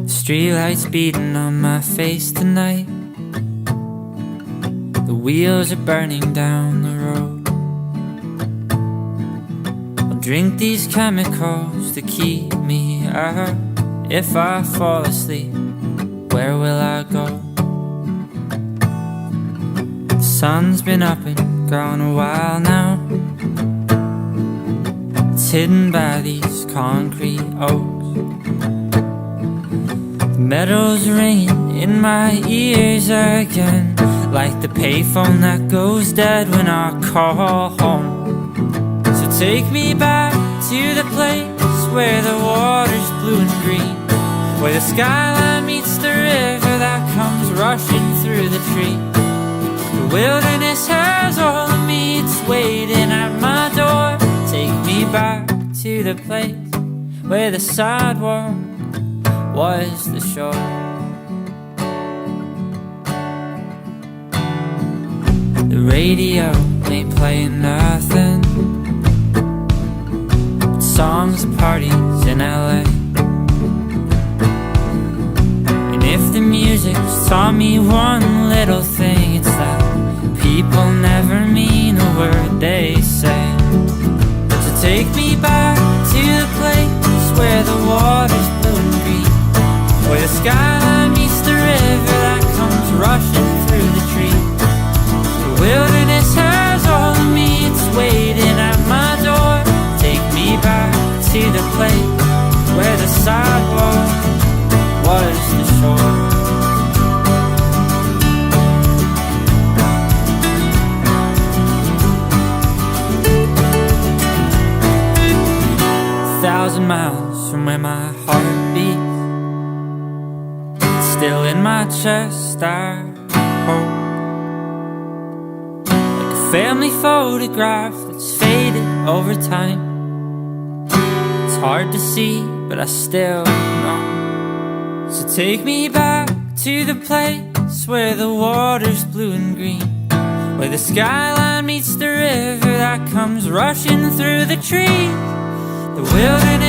Streetlights beating on my face tonight. The wheels are burning down the road. I'll drink these chemicals to keep me up. If I fall asleep, where will I go? The sun's been up and gone a while now. It's hidden by these concrete oaks. The metal's ringing in my ears again, like the payphone that goes dead when I call home. So take me back to the place where the water's blue and green, where the skyline meets the river that comes rushing through the tree. The wilderness has all of me, it's waiting at my door. Take me back to the place where the sidewalk was the shore. The radio ain't playing nothing but songs of parties in LA. And if the music's taught me one little thing, it's that people never mean a word they say. So take me back to the place where the water's blue and green, where the skyline meets the river that comes rushing through the trees. The wilderness has all of me, it's waiting at my door. Take me back to the place where the sidewalk was the shore. 1,000 miles from where my heart beats, it's still in my chest, I hope. Like a family photograph that's faded over time. It's hard to see, but I still know. So take me back to the place where the water's blue and green, where the skyline meets the river that comes rushing through the trees. The wilderness